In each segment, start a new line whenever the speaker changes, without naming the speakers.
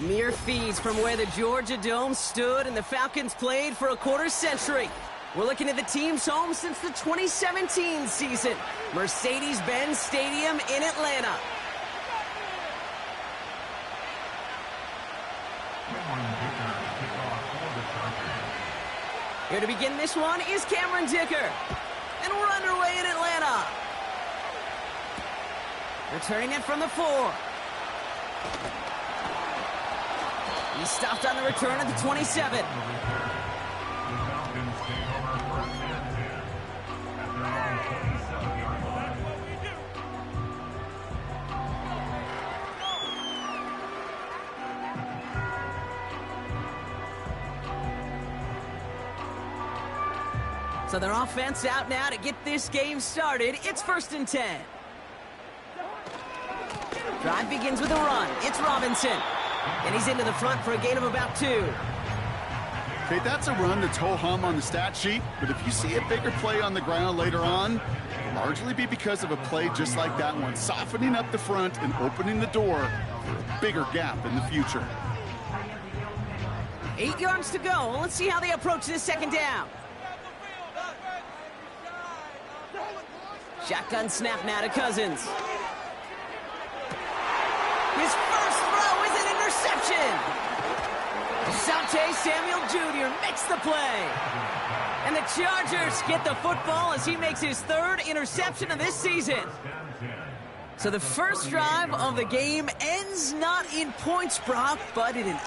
Mere feet from where the Georgia Dome stood and the Falcons played for a quarter century. We're looking at the team's home since the 2017 season. Mercedes-Benz Stadium in Atlanta. Here to begin this one is Cameron Dicker. And we're underway in Atlanta. Returning it from the 4. He stopped on the return at the 27. So their offense out now to get this game started. It's 1st and 10. Drive begins with a run. It's Robinson. And he's into the front for a gain of about 2.
Okay, that's a run that's ho-hum on the stat sheet, but if you see a bigger play on the ground later on, it'll largely be because of a play just like that one, softening up the front and opening the door for a bigger gap in the future.
8 yards to go. Let's see how they approach this second down. Shotgun snap now to Cousins. His first throw is an interception. Asante Samuel Jr. makes the play. And the Chargers get the football as he makes his 3rd interception of this season. So the first drive of the game ends not in points, Brock, but in an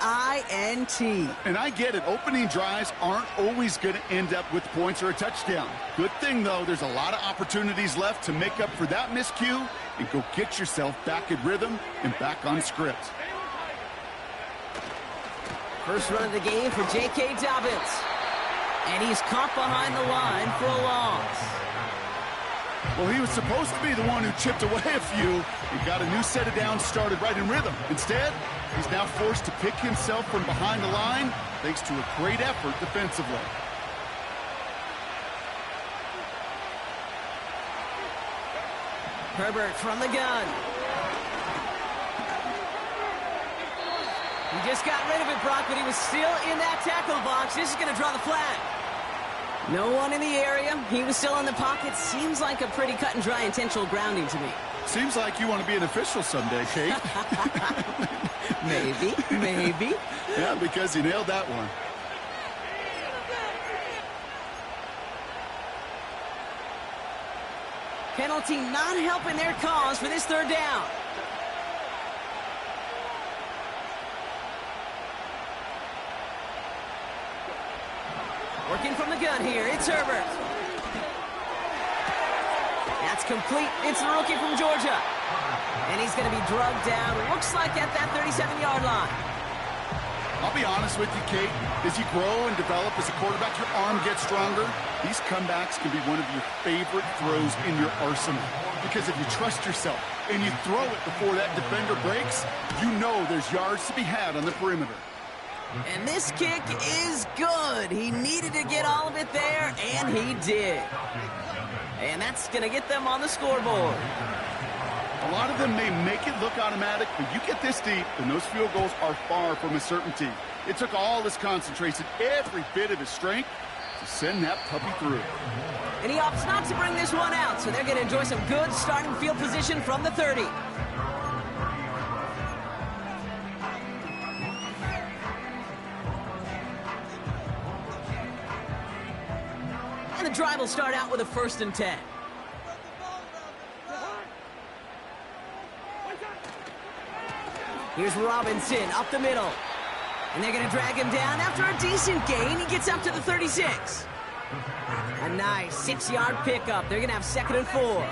INT.
And I get it. Opening drives aren't always going to end up with points or a touchdown. Good thing, though, there's a lot of opportunities left to make up for that miscue and go get yourself back in rhythm and back on script.
First run of the game for J.K. Dobbins. And he's caught behind the line for a loss.
Well, he was supposed to be the one who chipped away a few and got a new set of downs started right in rhythm. Instead, he's now forced to pick himself from behind the line thanks to a great effort defensively.
Herbert from the gun. He just got rid of it, Brock, but he was still in that tackle box. This is going to draw the flag. No one in the area. He was still in the pocket. Seems like a pretty cut and dry intentional grounding to me.
Seems like you want to be an official someday, Kate.
Maybe.
Yeah, because you nailed that one.
Penalty not helping their cause for this 3rd down. Working from the gun here, it's Herbert. That's complete. It's the rookie from Georgia. And he's going to be drugged down, looks like at that 37-yard line.
I'll be honest with you, Kate. As you grow and develop as a quarterback, your arm gets stronger. These comebacks can be one of your favorite throws in your arsenal. Because if you trust yourself and you throw it before that defender breaks, you know there's yards to be had on the perimeter.
And this kick is good. He needed to get all of it there, and he did. And that's going to get them on the scoreboard.
A lot of them may make it look automatic, but you get this deep, and those field goals are far from a certainty. It took all his concentration, every bit of his strength, to send that puppy through.
And he opts not to bring this one out, so they're going to enjoy some good starting field position from the 30. And the drive will start out with a 1st and 10. Here's Robinson up the middle. And they're going to drag him down after a decent gain. He gets up to the 36. A nice 6-yard pickup. They're going to have 2nd and 4.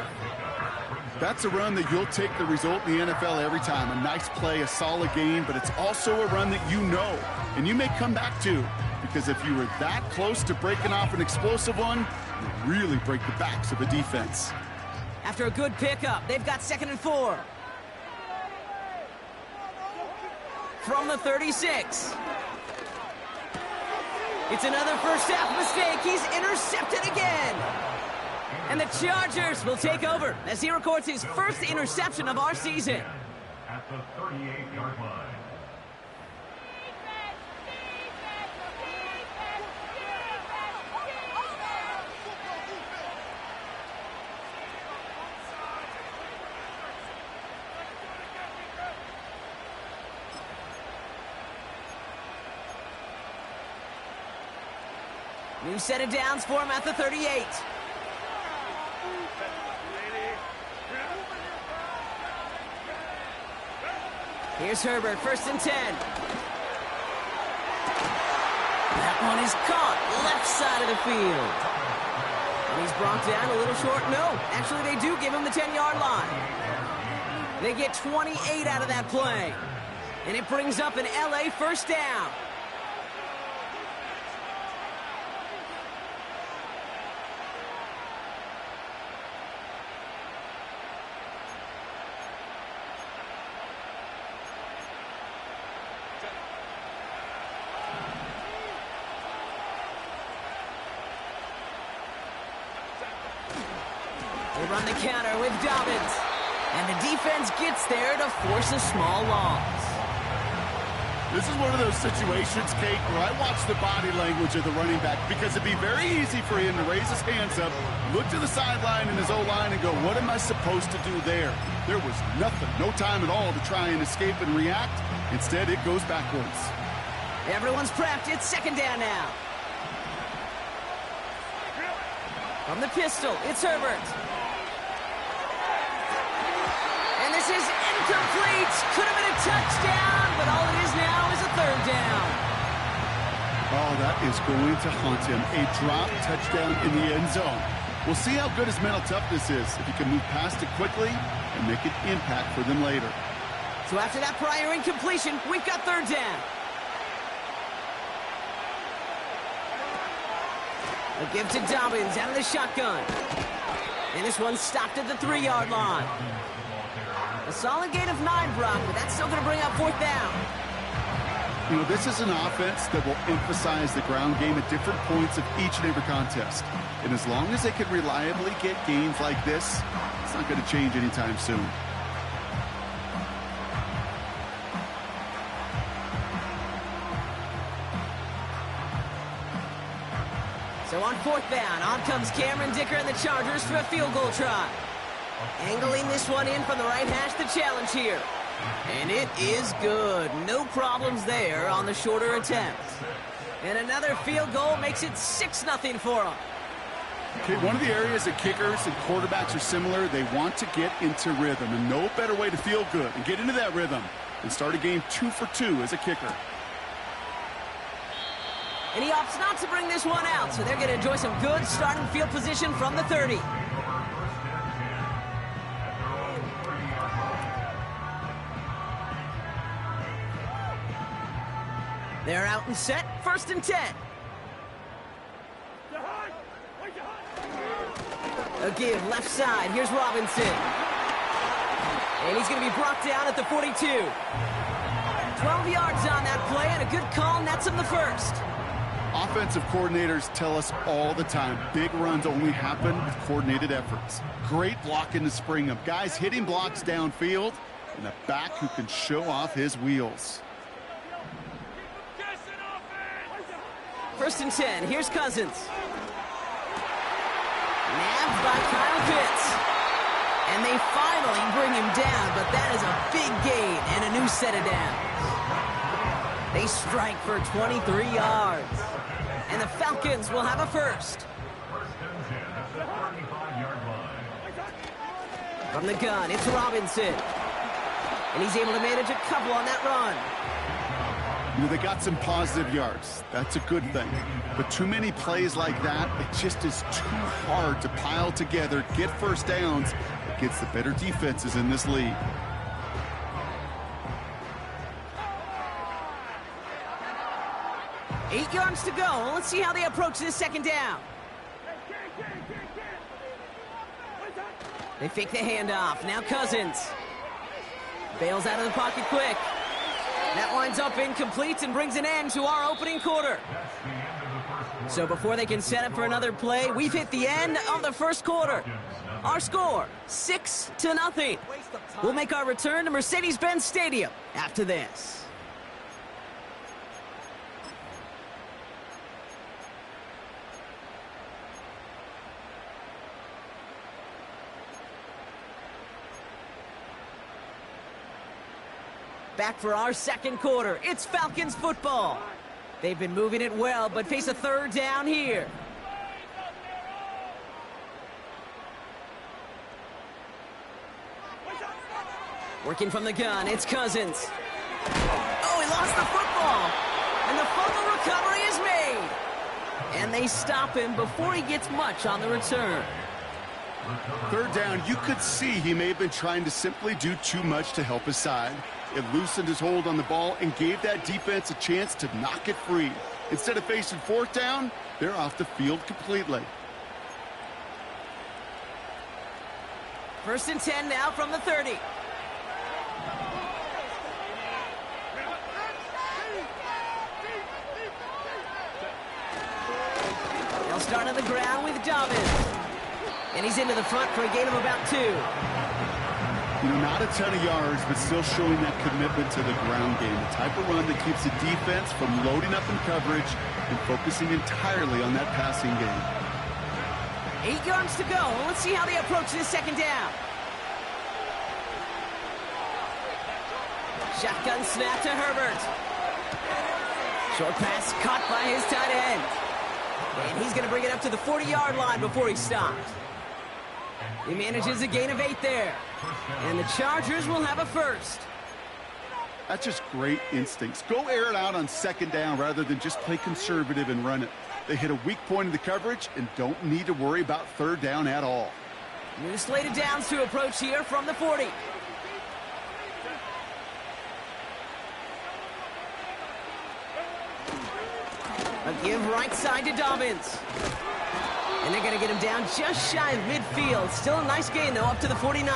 That's a run that you'll take the result in the NFL every time. A nice play, a solid game, but it's also a run that you know, and you may come back to. Because if you were that close to breaking off an explosive one, you really break the backs of a defense.
After a good pickup, they've got 2nd and 4. From the 36. It's another first half mistake. He's intercepted again. And the Chargers will take over as he records his first interception of our season.
At the 38-yard line.
New set of downs for him at the 38. Here's Herbert, 1st and 10. That one is caught, left side of the field. And he's brought down a little short. No, actually they do give him the 10-yard line. They get 28 out of that play. And it brings up an LA 1st down. They run the counter with Dobbins. And the defense gets there to force a small loss.
This is one of those situations, Kate, where I watch the body language of the running back because it'd be very easy for him to raise his hands up, look to the sideline in his O-line and go, what am I supposed to do there? There was nothing, no time at all to try and escape and react. Instead, it goes backwards.
Everyone's prepped. It's 2nd down now. From the pistol, it's Herbert. And this is incomplete. Could have been a touchdown, but all it is now is a 3rd down.
Oh, that is going to haunt him. A drop touchdown in the end zone. We'll see how good his mental toughness is if he can move past it quickly and make an impact for them later.
So after that prior incompletion, we've got 3rd down. A give to Dobbins out of the shotgun. And this one's stopped at the 3-yard line. A solid gain of 9, Brock, but that's still going to bring up 4th down.
You know, this is an offense that will emphasize the ground game at different points of each and every contest. And as long as they can reliably get gains like this, it's not going to change anytime soon.
So on 4th down, on comes Cameron Dicker and the Chargers for a field goal try. Angling this one in from the right hash, the challenge here. And it is good. No problems there on the shorter attempt. And another field goal makes it 6-0 for them.
Okay, one of the areas that kickers and quarterbacks are similar, they want to get into rhythm. And no better way to feel good and get into that rhythm than start a game 2 for 2 as a kicker.
And he opts not to bring this one out, so they're going to enjoy some good starting field position from the 30. They're out and set, 1st and 10. A give left side, here's Robinson. And he's going to be brought down at the 42. 12 yards on that play, and a good call nets him the 1st.
Offensive coordinators tell us all the time, big runs only happen with coordinated efforts. Great blocking to spring them. Guys hitting blocks downfield, and a back who can show off his wheels.
1st and 10, here's Cousins. Nabbed by Kyle Pitts. And they finally bring him down, but that is a big gain and a new set of downs. They strike for 23 yards. And the Falcons will have a 1st. From the gun, it's Robinson. And he's able to manage a couple on that run.
You know, they got some positive yards. That's a good thing. But too many plays like that, it just is too hard to pile together, get 1st downs against the better defenses in this league.
Eight yards to go. Let's see how they approach this 2nd down. They fake the handoff. Now Cousins. Bails out of the pocket quick. That winds up incomplete and brings an end to our opening quarter. So before they can set up for another play, we've hit the end of the 1st quarter. Our score, 6-0. We'll make our return to Mercedes-Benz Stadium after this. Back for our 2nd quarter. It's Falcons football. They've been moving it well, but face a third down here. Working from the gun, it's Cousins. Oh, he lost the football. And the fumble recovery is made. And they stop him before he gets much on the return.
Third down, you could see he may have been trying to simply do too much to help his side. It loosened his hold on the ball and gave that defense a chance to knock it free. Instead of facing fourth down, they're off the field completely.
1st and 10 now from the 30. They'll start on the ground with Dobbins. And he's into the front for a gain of about 2.
You know, not a ton of yards, but still showing that commitment to the ground game. The type of run that keeps the defense from loading up in coverage and focusing entirely on that passing game.
8 yards to go. Let's see how they approach this second down. Shotgun snap to Herbert. Short pass caught by his tight end. And he's going to bring it up to the 40-yard line before he stops. He manages a gain of 8 there. And the Chargers will have a first.
That's just great instincts. Go air it out on second down rather than just play conservative and run it. They hit a weak point in the coverage and don't need to worry about third down at all.
New slated downs to approach here from the 40. A give right side to Dobbins. And they're going to get him down just shy of midfield. Still a nice gain, though, up to the 49.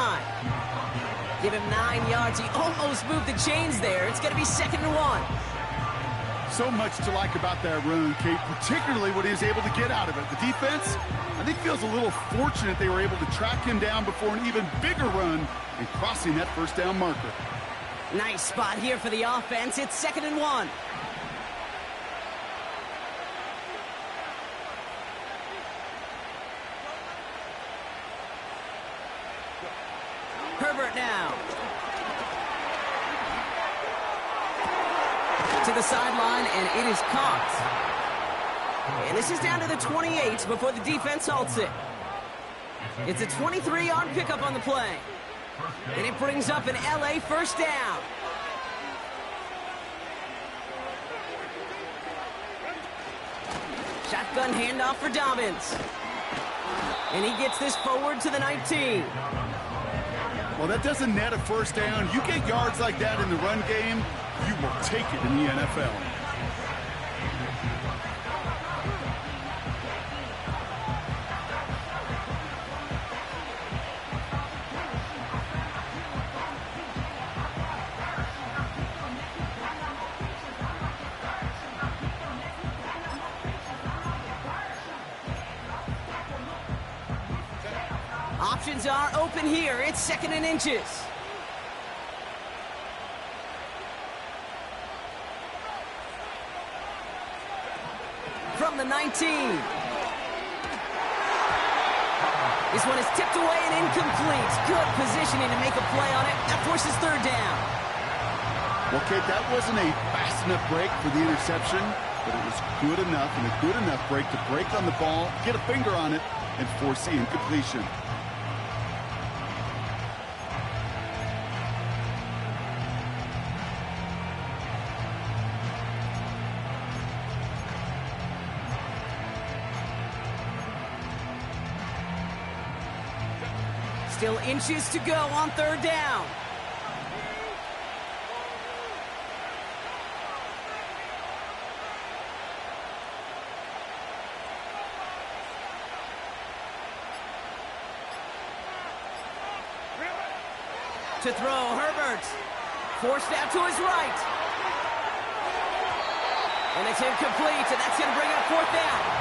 Give him 9 yards. He almost moved the chains there. It's going to be 2nd and 1.
So much to like about that run, Kate, particularly what he was able to get out of it. The defense, I think, feels a little fortunate they were able to track him down before an even bigger run and crossing that first down marker.
Nice spot here for the offense. It's 2nd and 1. Herbert now. To the sideline, and it is caught. And this is down to the 28 before the defense halts it. It's a 23-yard pickup on the play. And it brings up an LA first down. Shotgun handoff for Dobbins. And he gets this forward to the 19.
Well, that doesn't net a first down. You get yards like that in the run game, you will take it in the NFL.
Options are open here. It's 2nd and inches. From the 19. This one is tipped away and incomplete. Good positioning to make a play on it. That forces third down.
Well, Kate, that wasn't a fast enough break for the interception, but it was good enough and a good enough break to break on the ball, get a finger on it, and force the incompletion.
Still inches to go on third down. To throw, Herbert. Forced out to his right. And it's incomplete, and that's going to bring up fourth down.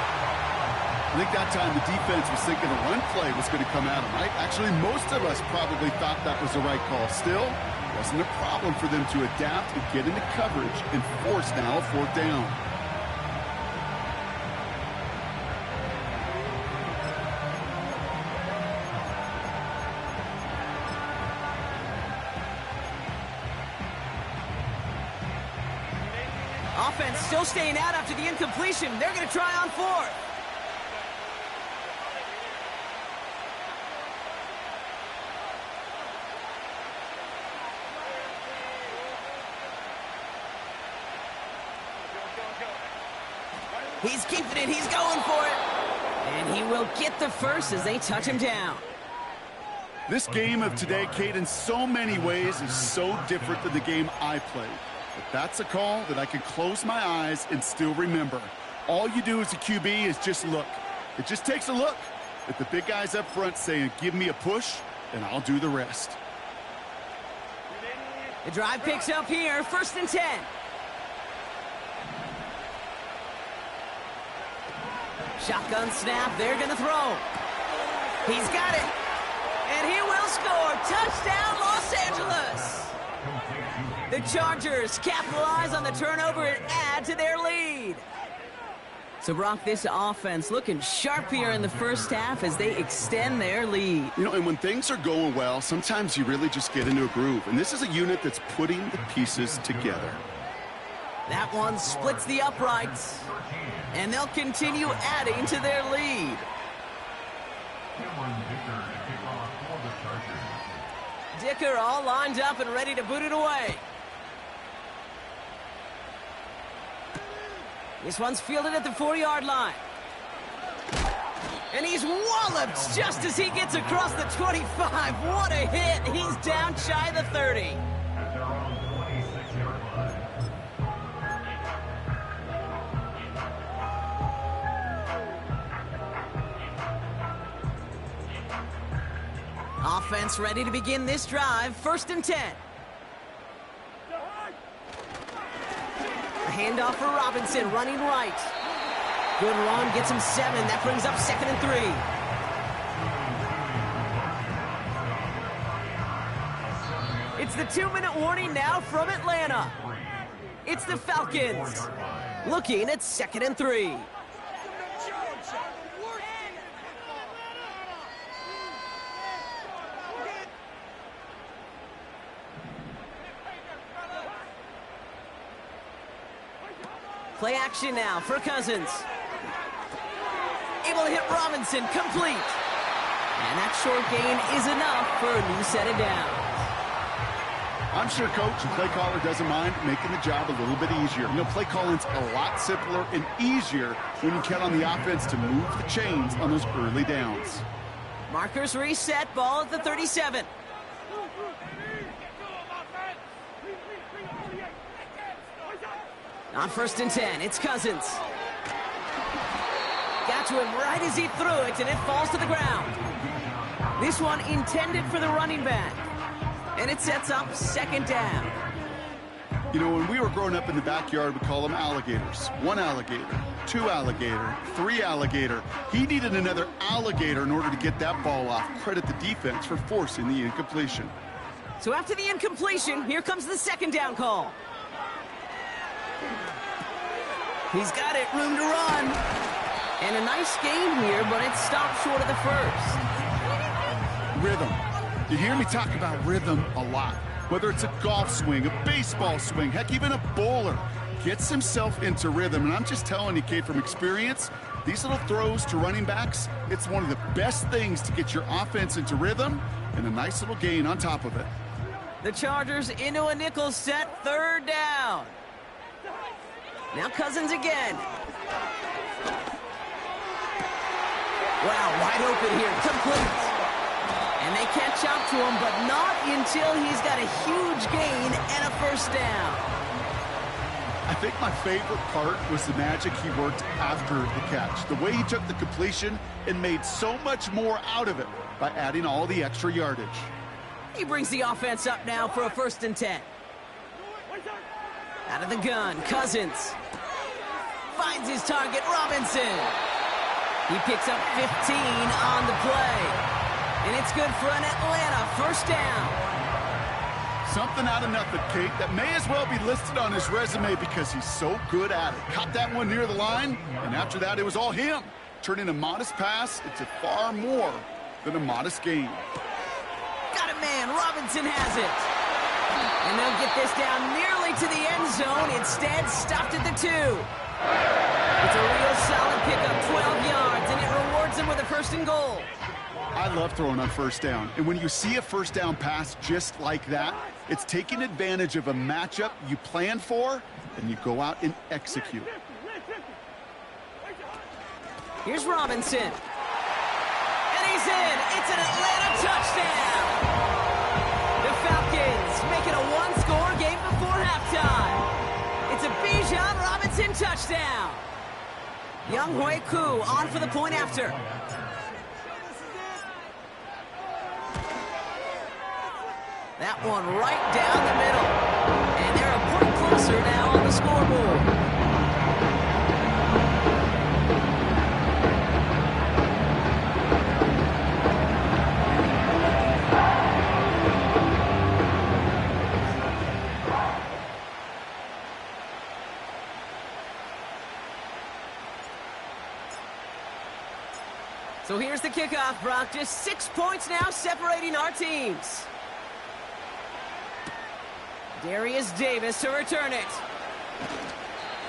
I think that time the defense was thinking a run play was going to come at them, right? Actually, most of us probably thought that was the right call. Still, it wasn't a problem for them to adapt and get into coverage and force now a fourth down.
Offense still staying out after the incompletion. They're going to try on fourth. He's keeping it. He's going for it. And he will get the first as they touch him down.
This game of today, Kate, in so many ways is so different than the game I played. But that's a call that I can close my eyes and still remember. All you do as a QB is just look. It just takes a look at the big guys up front saying, give me a push, and I'll do the rest.
The drive picks up here, 1st and 10. Shotgun snap, they're going to throw. He's got it. And he will score. Touchdown, Los Angeles. The Chargers capitalize on the turnover and add to their lead. So, Brock, this offense looking sharp here in the first half as they extend their lead.
You know, and when things are going well, sometimes you really just get into a groove. And this is a unit that's putting the pieces together.
That one splits the uprights. And they'll continue adding to their lead. Dicker all lined up and ready to boot it away. This one's fielded at the 4-yard line. And he's walloped just as he gets across the 25. What a hit. He's down shy of the 30. Offense ready to begin this drive. 1st and 10. A handoff for Robinson, running right. Good run, gets him 7. That brings up 2nd and 3. It's the 2-minute warning now from Atlanta. It's the Falcons looking at 2nd and 3. Play action now for Cousins. Able to hit Robinson, complete. And that short gain is enough for a new set of downs.
I'm sure coach and play caller doesn't mind making the job a little bit easier. You know, play calling's a lot simpler and easier when you count on the offense to move the chains on those early downs.
Markers reset, ball at the 37. On 1st and 10, it's Cousins. Got to him right as he threw it, and it falls to the ground. This one intended for the running back. And it sets up 2nd down.
You know, when we were growing up in the backyard, we call them alligators. 1 alligator, 2 alligator, 3 alligator. He needed another alligator in order to get that ball off. Credit the defense for forcing the incompletion.
So after the incompletion, here comes the 2nd down call. He's got it, room to run. And a nice game here, but it stopped short of the 1st.
Rhythm. You hear me talk about rhythm a lot. Whether it's a golf swing, a baseball swing, heck, even a bowler gets himself into rhythm. And I'm just telling you, Kate, from experience, these little throws to running backs, it's one of the best things to get your offense into rhythm and a nice little gain on top of it.
The Chargers into a nickel set, 3rd down. Now Cousins again. Wow, wide open here, complete. And they catch up to him, but not until he's got a huge gain and a 1st down.
I think my favorite part was the magic he worked after the catch. The way he took the completion and made so much more out of it by adding all the extra yardage.
He brings the offense up now for a 1st and 10. Out of the gun, Cousins. Finds his target, Robinson. He picks up 15 on the play. And it's good for an Atlanta 1st down.
Something out of nothing, Kate, that may as well be listed on his resume because he's so good at it. Caught that one near the line, and after that, it was all him. Turning a modest pass into far more than a modest gain.
Got it, man. Robinson has it. And they'll get this down nearly to the end zone. Instead, stopped at the 2. It's a real solid pickup, 12 yards, and it rewards them with a 1st and goal.
I love throwing on 1st down. And when you see a 1st down pass just like that, it's taking advantage of a matchup you plan for, and you go out and execute.
Here's Robinson. And he's in. It's an Atlanta touchdown. The Falcons make it a one-score game before halftime. It's a Bijan Robinson touchdown. Young Hui Koo on for the point after. That one right down the middle. And they're a point closer now on the scoreboard. So here's the kickoff, Brock. Just 6 points now separating our teams. Darius Davis to return it.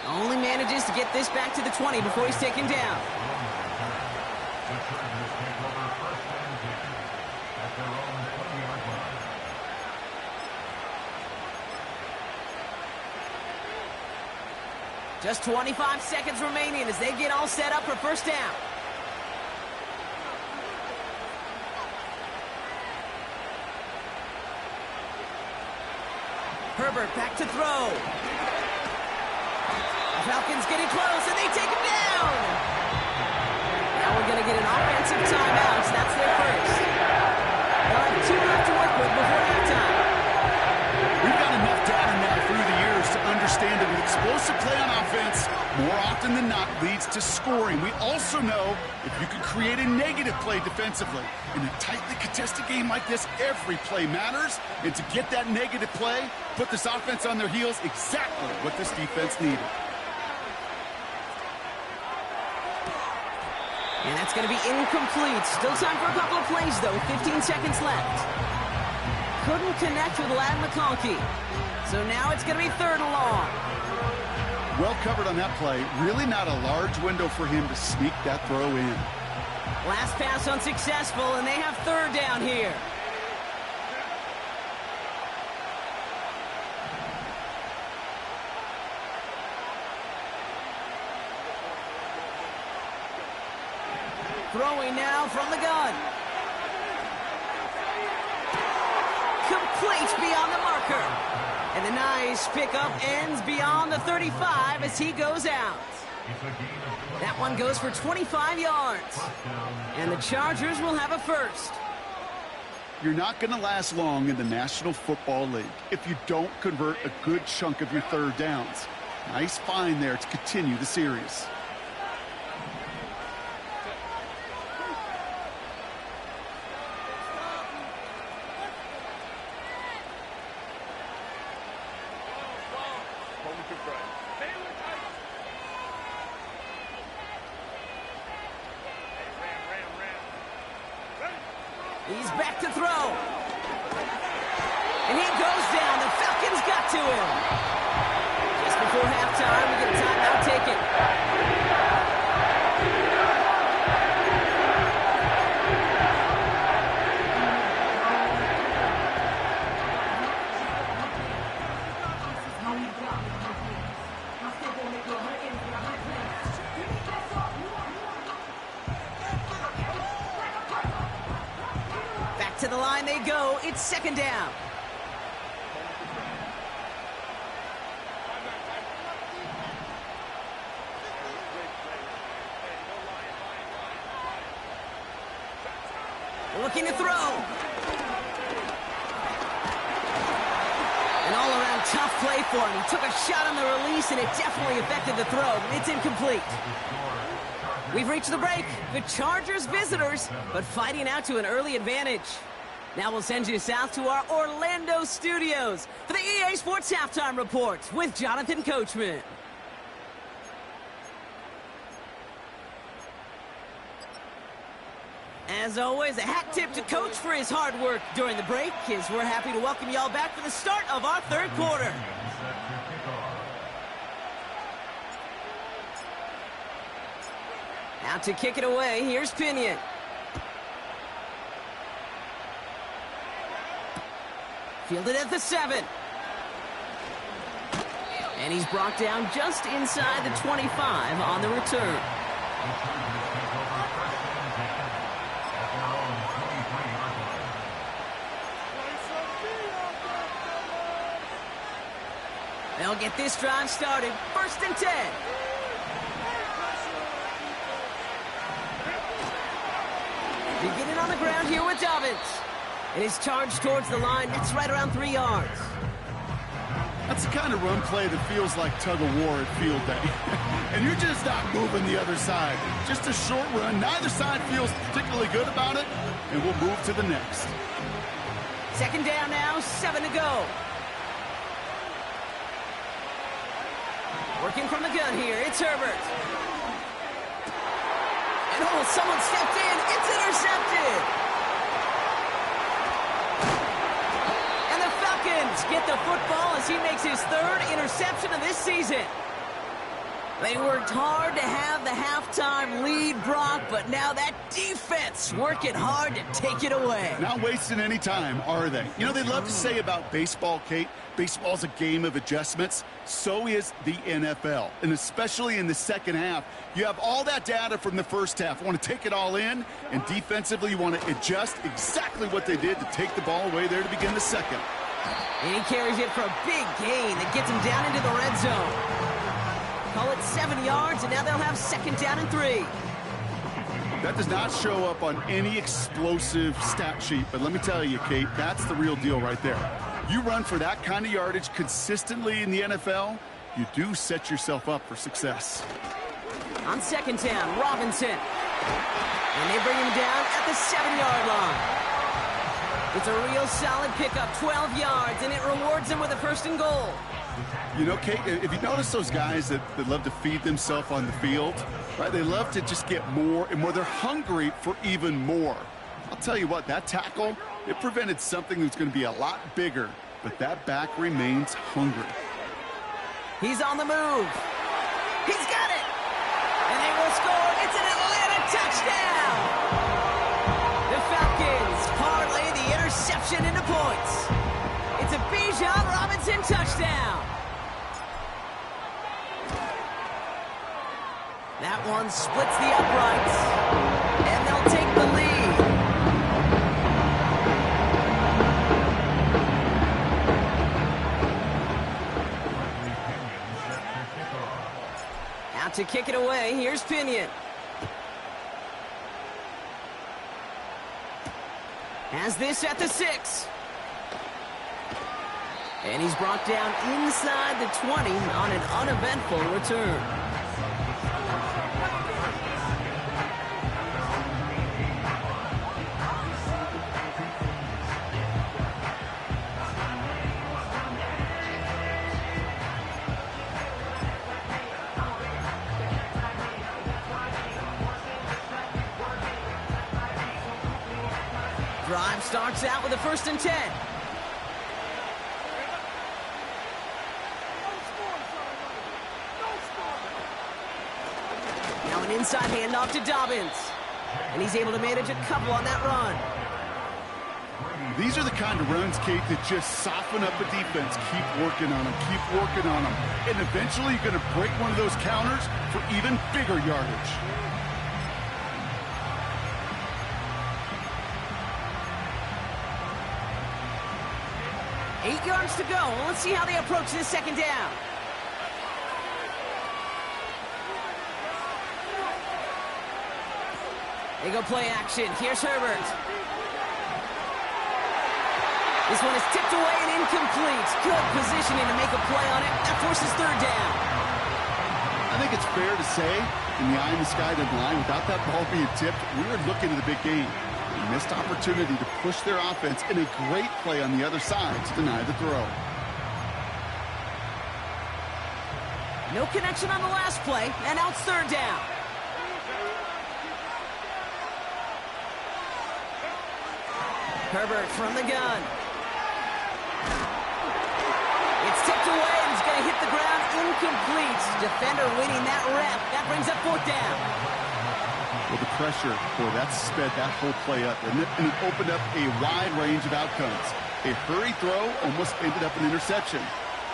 Only manages to get this back to the 20 before he's taken down. Just 25 seconds remaining as they get all set up for 1st down. Herbert back to throw. The Falcons getting close, and they take him down. Now we're going to get an offensive timeout. That's their first. They'll have 2 left to work with before halftime.
We've got enough data now through the years to understand that an explosive play on offense, more often than not, leads to scoring. We also know if you can create a negative play defensively. In a tightly contested game like this, every play matters. And to get that negative play, put this offense on their heels, exactly what this defense needed.
And that's going to be incomplete. Still time for a couple of plays, though. 15 seconds left. Couldn't connect with Ladd McConkey. So now it's going to be 3rd and long.
Well covered on that play. Really not a large window for him to sneak that throw in.
Last pass unsuccessful, and they have 3rd down here. Throwing now from the gun. Complete beyond the marker. And the nice pickup ends beyond the 35 as he goes out. That one goes for 25 yards. And the Chargers will have a 1st.
You're not going to last long in the National Football League if you don't convert a good chunk of your 3rd downs. Nice find there to continue the series.
He's back to throw. And he goes down. The Falcons got to him. Just before halftime, we get a timeout taken. To the line they go. It's 2nd down. Looking to throw. An all-around tough play for him. He took a shot on the release, and it definitely affected the throw. It's incomplete. We've reached the break. The Chargers visitors, but fighting out to an early advantage. Now we'll send you south to our Orlando studios for the EA Sports Halftime Report with Jonathan Coachman. As always, a hat tip to Coach for his hard work during the break, as we're happy to welcome y'all back for the start of our third quarter. Now to kick it away, here's Pinion. Fielded at the 7. And he's brought down just inside the 25 on the return. They'll get this drive started. 1st and 10. Beginning on the ground here with Dobbins. And his charge towards the line, that's right around 3 yards.
That's the kind of run play that feels like tug-of-war at field day. And you're just not moving the other side. Just a short run. Neither side feels particularly good about it. And we'll move to the next.
2nd down now, 7 to go. Working from the gun here, it's Herbert. And oh, someone stepped in. It's intercepted. And the Falcons get the football as he makes his 3rd interception of this season. They worked hard to have the halftime lead, Brock, but now that defense working hard to take it away.
Not wasting any time, are they? You know, they love to say about baseball, Kate, baseball's a game of adjustments. So is the NFL. And especially in the second half, you have all that data from the first half. You want to take it all in, and defensively you want to adjust exactly what they did to take the ball away there to begin the second.
And he carries it for a big gain that gets him down into the red zone. Call it 7 yards, and now they'll have 2nd down and 3.
That does not show up on any explosive stat sheet, but let me tell you, Kate, that's the real deal right there. You run for that kind of yardage consistently in the NFL, you do set yourself up for success.
On 2nd down, Robinson. And they bring him down at the 7-yard line. It's a real solid pickup, 12 yards, and it rewards him with a 1st and goal.
You know, Kate, if you notice those guys that love to feed themselves on the field, right? They love to just get more and more. They're hungry for even more. I'll tell you what, that tackle, it prevented something that's going to be a lot bigger, but that back remains hungry.
He's on the move. He's got it. And they will score. It's an Atlanta touchdown. The Falcons parlay the interception into points. It's a Bijan Robinson touchdown. That one splits the uprights, and they'll take the lead. Out to kick it away, here's Pinion. Has this at the 6. And he's brought down inside the 20 on an uneventful return. Drive starts out with a 1st and 10. Now an inside handoff to Dobbins. And he's able to manage a couple on that run.
These are the kind of runs, Kate, that just soften up a defense. Keep working on them, keep working on them. And eventually you're going to break one of those counters for even bigger yardage.
8 yards to go. Let's see how they approach this 2nd down. They go play action. Here's Herbert. This one is tipped away and incomplete. Good positioning to make a play on it. That forces 3rd down.
I think it's fair to say, in the eye in the sky deadline, without that ball being tipped, we were looking at the big game. A missed opportunity to push their offense, and a great play on the other side to deny the throw.
No connection on the last play, and now it's 3rd down. Herbert from the gun. It's tipped away, and it's going to hit the ground incomplete. Defender winning that rep. That brings up 4th down.
Well, the pressure, boy, that sped that whole play up, and it opened up a wide range of outcomes. A hurry throw almost ended up an interception.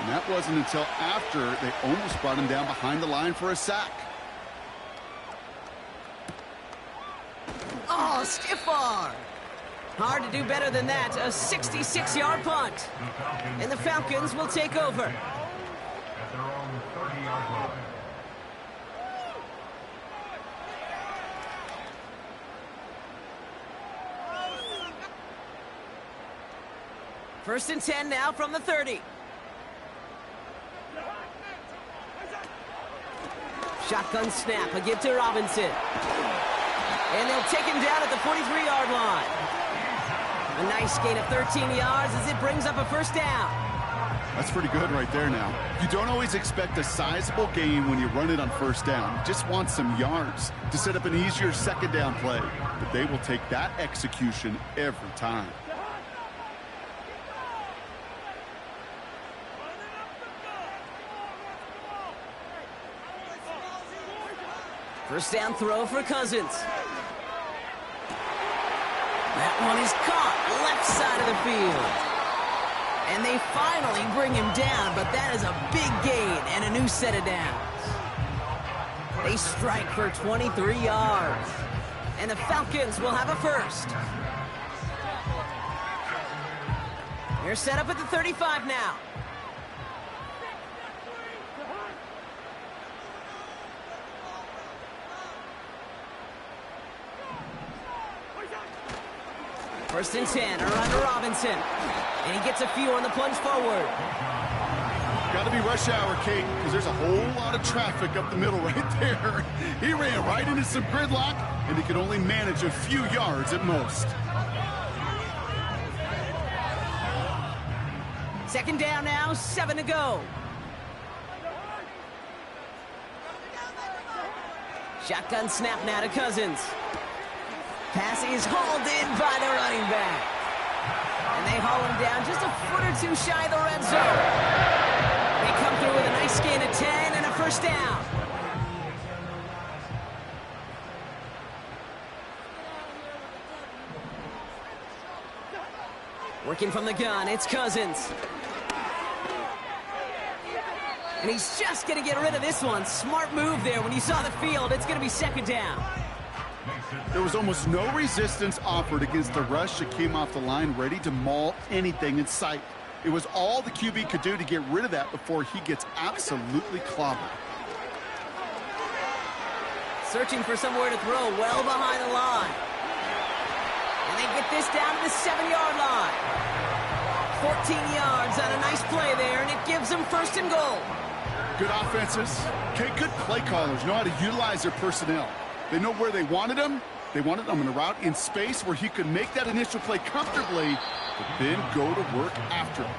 And that wasn't until after they almost brought him down behind the line for a sack.
Oh, stiff arm. Hard to do better than that. A 66-yard punt. And the Falcons will take over. First and 10 now from the 30. Shotgun snap, a give to Robinson. And they'll take him down at the 43-yard line. A nice gain of 13 yards as it brings up a 1st down.
That's pretty good right there now. You don't always expect a sizable gain when you run it on 1st down. You just want some yards to set up an easier 2nd down play. But they will take that execution every time.
First down throw for Cousins. That one is caught left side of the field. And they finally bring him down, but that is a big gain and a new set of downs. They strike for 23 yards. And the Falcons will have a 1st. They're set up at the 35 now. First and 10, around to Robinson. And he gets a few on the plunge forward.
Got to be rush hour, Kate, because there's a whole lot of traffic up the middle right there. He ran right into some gridlock, and he could only manage a few yards at most.
2nd down now, 7 to go. Shotgun snap now to Cousins. Pass is hauled in by the running back. And they haul him down just a foot or 2 shy of the red zone. They come through with a nice gain of 10 and a 1st down. Working from the gun, it's Cousins. And he's just going to get rid of this one. Smart move there. When you saw the field, it's going to be 2nd down.
There was almost no resistance offered against the rush that came off the line, ready to maul anything in sight. It was all the QB could do to get rid of that before he gets absolutely clobbered.
Searching for somewhere to throw well behind the line. And they get this down to the 7-yard line. 14 yards on a nice play there, and it gives them 1st and goal.
Good offenses. Okay, good play callers know how to utilize their personnel. They know where they wanted him. They wanted him in a route in space where he could make that initial play comfortably, but then go to work after him.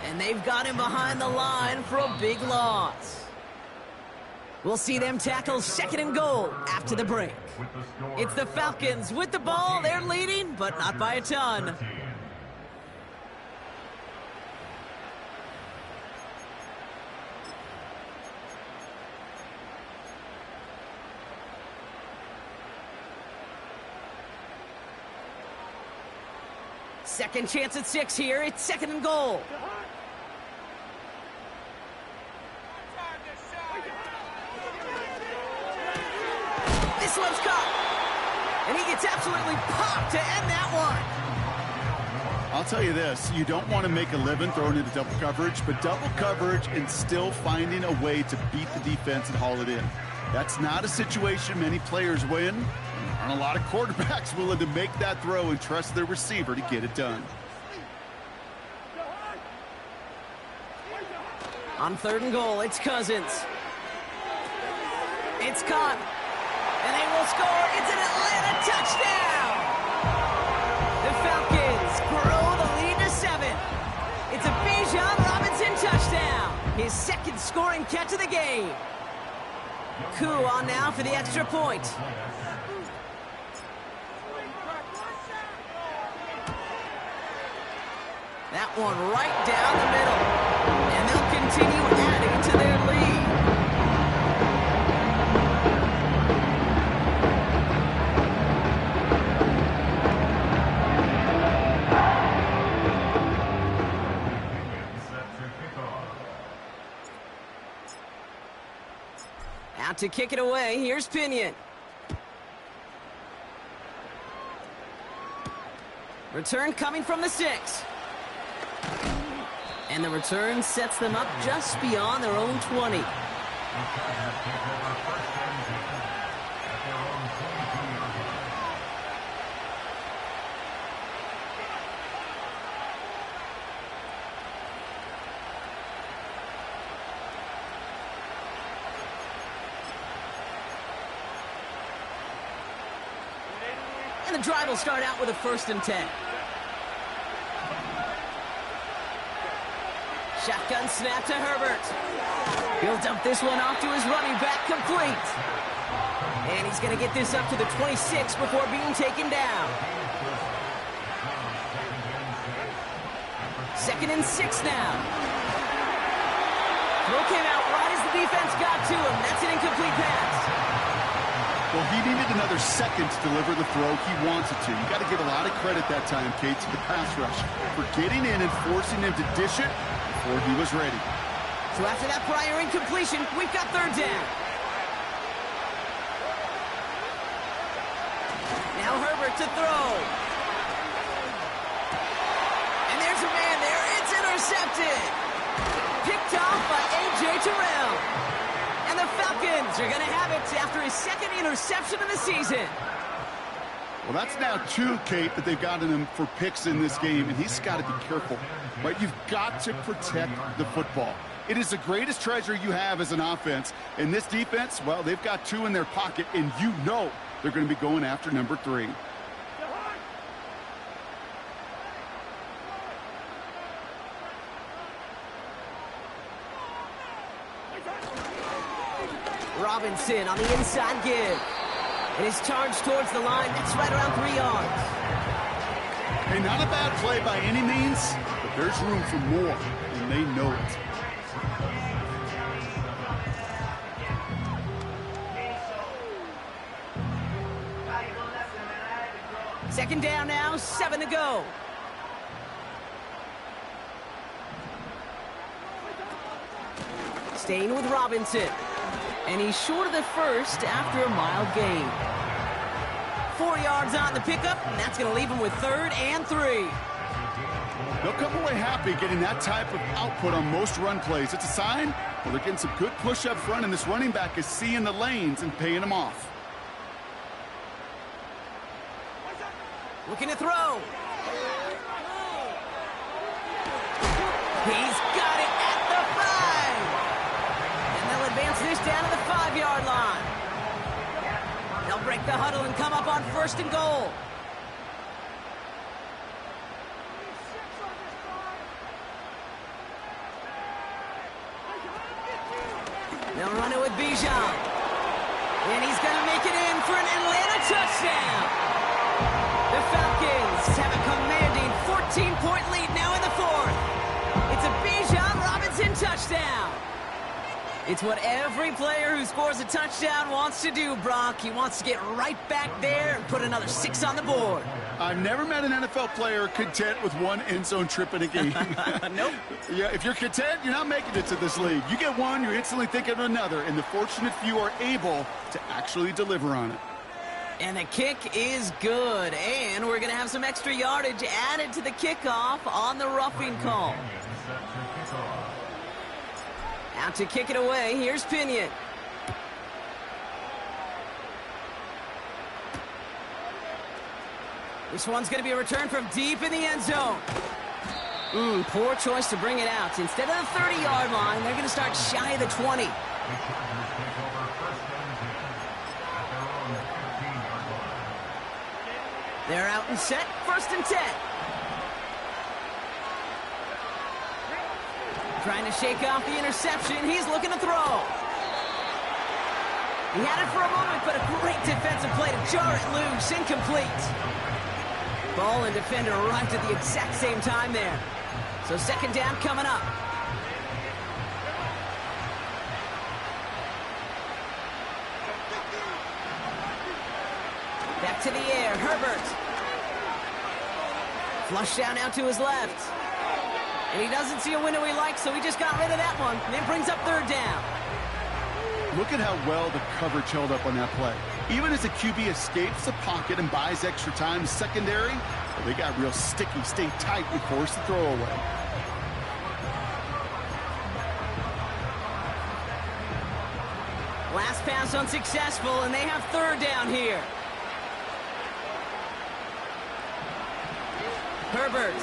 And they've got him behind the line for a big loss. We'll see them tackle 2nd and goal after the break. It's the Falcons with the ball. They're leading, but not by a ton. Second chance at 6 here. It's 2nd and goal. This one's caught. And he gets absolutely popped to end that one.
I'll tell you this, you don't want to make a living throwing into double coverage, but double coverage and still finding a way to beat the defense and haul it in. That's not a situation many players win. There aren't a lot of quarterbacks willing to make that throw and trust their receiver to get it done.
On 3rd and goal, it's Cousins. It's caught. And they will score. It's an Atlanta touchdown. The Falcons grow the lead to 7. It's a Bijan Robinson touchdown. His 2nd scoring catch of the game. Koo on now for the extra point. That one right down the middle. And they'll continue adding to their lead. Out to kick it away, here's Pinion. Return coming from the 6. And the return sets them up just beyond their own 20. And the drive will start out with a 1st and 10. Shotgun snap to Herbert. He'll dump this one off to his running back, complete. And he's going to get this up to the 26 before being taken down. 2nd and 6 now. Throw came out right as the defense got to him. That's an incomplete pass.
Well, he needed another second to deliver the throw he wanted to. You got to give a lot of credit that time, Kate, to the pass rush for getting in and forcing him to dish it before he was ready.
So after that prior incompletion, we've got 3rd down. Now Herbert to throw. And there's a man there. It's intercepted. Picked off by A.J. Terrell. And the Falcons are going to have it after his 2nd interception of the season.
Well, that's now 2, Kate, that they've gotten him for picks in this game, and he's got to be careful. Right? You've got to protect the football. It is the greatest treasure you have as an offense. And this defense, well, they've got 2 in their pocket, and you know they're going to be going after number 3.
Robinson on the inside give. And his charge towards the line, that's right around 3 yards.
Hey, not a bad play by any means, but there's room for more, and they know it.
Second down now, 7 to go. Staying with Robinson. And he's short of the 1st after a mild gain. 4 yards on the pickup, and that's going to leave him with 3rd and 3.
They'll come away happy getting that type of output on most run plays. It's a sign, well, they're getting some good push up front, and this running back is seeing the lanes and paying them off.
Looking to throw. He's got it at the 5. And they'll advance this down to the 5-yard line. They'll break the huddle and come up on 1st and goal. They'll run it with Bijan. And he's going to make it in for an Atlanta touchdown. The Falcons have a commanding 14-point lead now in the 4th. It's a Bijan Robinson touchdown. It's what every player who scores a touchdown wants to do, Brock. He wants to get right back there and put another 6 on the board.
I've never met an NFL player content with 1 end zone trip in a game.
Nope.
Yeah, if you're content, you're not making it to this league. You get 1, you're instantly thinking of another, and the fortunate few are able to actually deliver on it.
And the kick is good, and we're going to have some extra yardage added to the kickoff on the roughing call. Out to kick it away, here's Pinion. This one's going to be a return from deep in the end zone. Poor choice to bring it out. Instead of the 30-yard line, they're going to start shy of the 20. They're out and set, 1st and 10. Trying to shake off the interception. He's looking to throw. He had it for a moment, but a great defensive play to jar it loose. Incomplete. Ball and defender arrived at the exact same time there. So second down coming up. Back to the air, Herbert. Flush down now to his left. And he doesn't see a window he likes, so he just got rid of that one. And it brings up third down.
Look at how well the coverage held up on that play. Even as the QB escapes the pocket and buys extra time secondary, well, they got real sticky, stay tight, and force the throw away.
Last pass unsuccessful, and they have third down here. Herbert.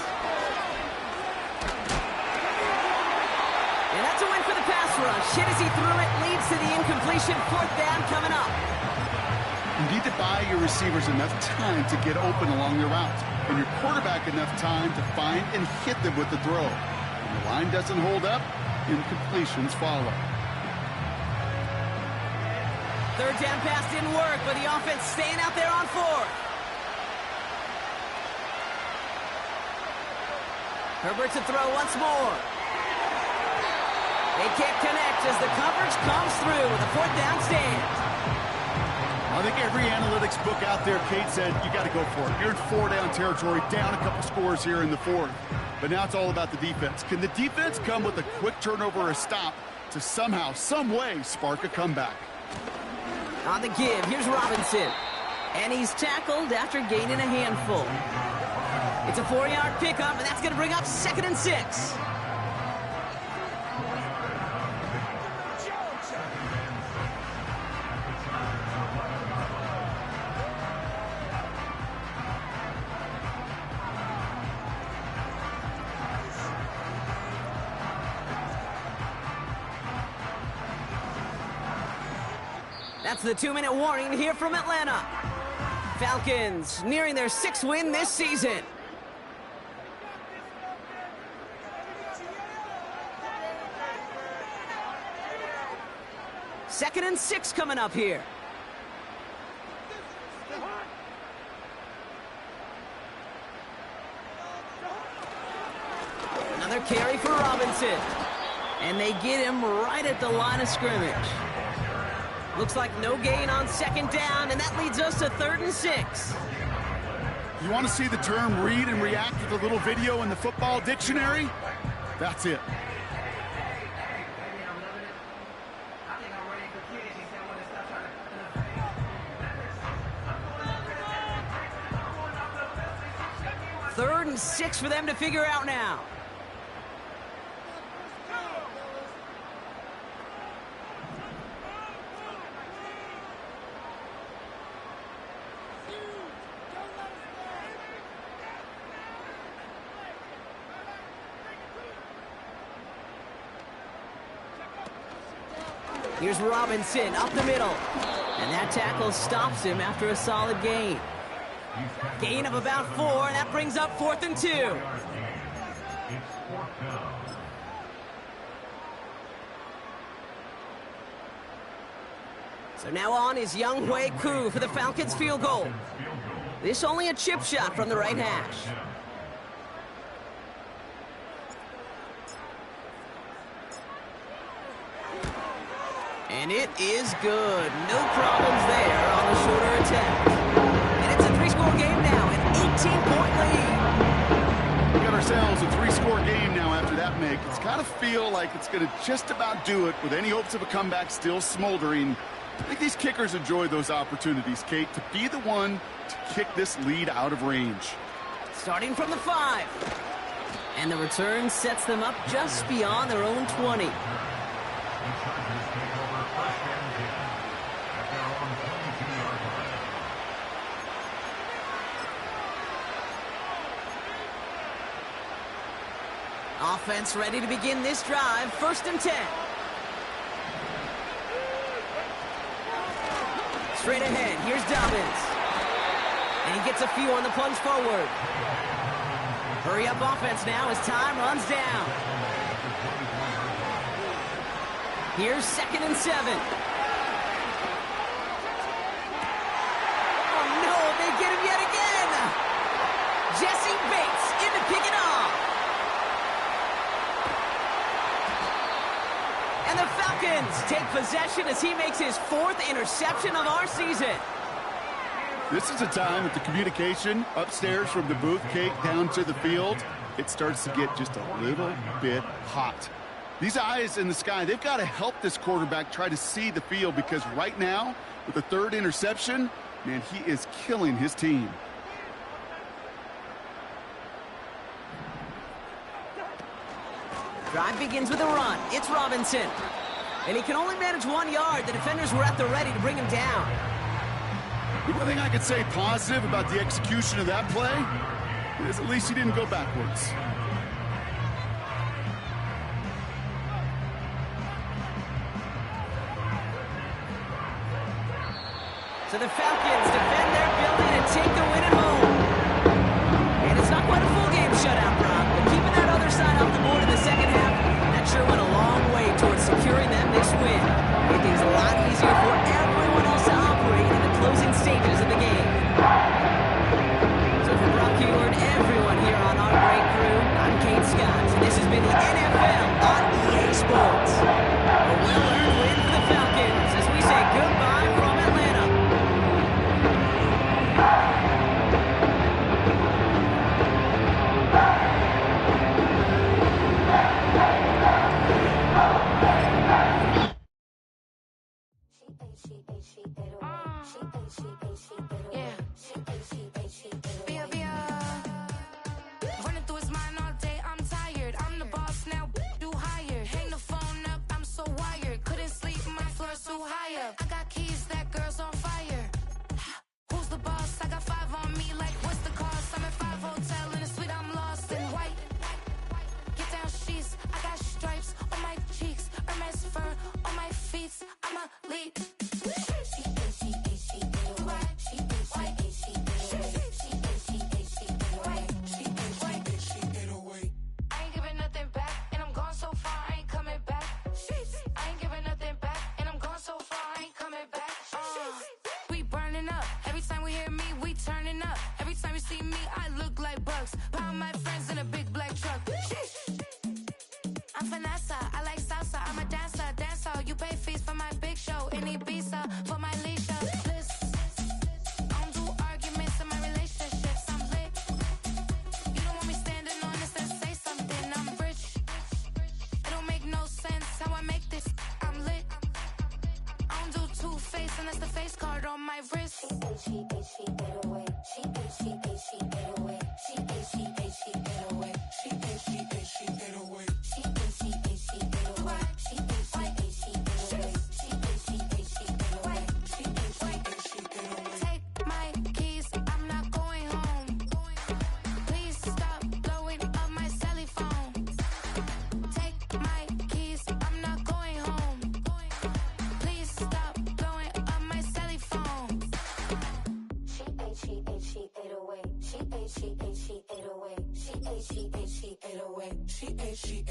And that's a win for the pass rush. Hit as he threw it, leads to the incompletion. Fourth down coming up.
You need to buy your receivers enough time to get open along their routes, and your quarterback enough time to find and hit them with the throw. When the line doesn't hold up, incompletions follow.
Third down pass didn't work, but the offense staying out there on fourth. Herbert to throw once more. They can't connect as the coverage comes through with a fourth down stand.
I think every analytics book out there, Kate, said you got to go for it. You're in four-down territory, down a couple scores here in the fourth. But now it's all about the defense. Can the defense come with a quick turnover or a stop to somehow, some way, spark a comeback?
On the give, here's Robinson. And he's tackled after gaining a handful. It's a 4-yard pickup, and that's going to bring up 2nd and 6. That's the 2-minute warning here from Atlanta. Falcons nearing their 6th win this season. Second and 6 coming up here. Another carry for Robinson. And they get him right at the line of scrimmage. Looks like no gain on second down, and that leads us to 3rd and 6.
You want to see the term read and react with a little video in the football dictionary? That's it.
Third and 6 for them to figure out now. Here's Robinson up the middle. And that tackle stops him after a solid gain. Gain of about 4, and that brings up 4th and 2. So now on is Younghoe Koo for the Falcons field goal. This only a chip shot from the right hash. And it is good. No problems there on the shorter attempt. And it's a 3-score game now, an 18-point lead.
We got ourselves a 3-score game now after that make. It's got to feel like it's going to just about do it with any hopes of a comeback still smoldering. I think these kickers enjoy those opportunities, Kate, to be the one to kick this lead out of range.
Starting from the 5. And the return sets them up just beyond their own 20. Offense ready to begin this drive. 1st and 10. Straight ahead, here's Dobbins. And he gets a few on the plunge forward. Hurry up offense now as time runs down. Here's 2nd and 7. Oh no, they get him yet again. Jesse Bates in to pick it off. take possession as he makes his 4th interception of our season.
This is a time with the communication upstairs from the booth, Kate, down to the field. It starts to get just a little bit hot. These eyes in the sky, they've got to help this quarterback try to see the field, because right now, with the 3rd interception, man, he is killing his team.
Drive begins with a run. It's Robinson. And he can only manage 1 yard. The defenders were at the ready to bring him down.
The one thing I could say positive about the execution of that play is at least he didn't go backwards.
So the Falcons defend their building and take the win at home. And it's not quite a full game shutout, Rob, but keeping that other side off the board in the second half, that sure went a long way towards securing them this win. Made things a lot easier for everyone else to operate in the closing stages of the game. So for Brock Keyword, everyone here on our great crew, I'm Kate Scott, and this has been the NFL on EA Sports. A well-earned win for the Falcons as we say goodbye from Atlanta.
Running through his mind all day, I'm tired. I'm the boss now, do higher. Hang the phone up, I'm so wired. Couldn't sleep, my floor's too high up. I got keys, that girl's on fire. Who's the boss? I got 5 on me, like what's the cost? I'm at 5 hotel in a suite, I'm lost in white. Get down sheets, I got stripes on my cheeks. Hermes fur on my feet, I'm a lead. Pound my friends in a big black truck. I'm Vanessa, I like salsa. I'm a dancer, You pay fees for my big show in Ibiza for my leisure. Listen, I don't do arguments in my relationships. I'm lit. You don't want me standing on this and say something. I'm rich. It don't make no sense how I make this. I'm lit. I don't do two-face unless the face card on my wrist. She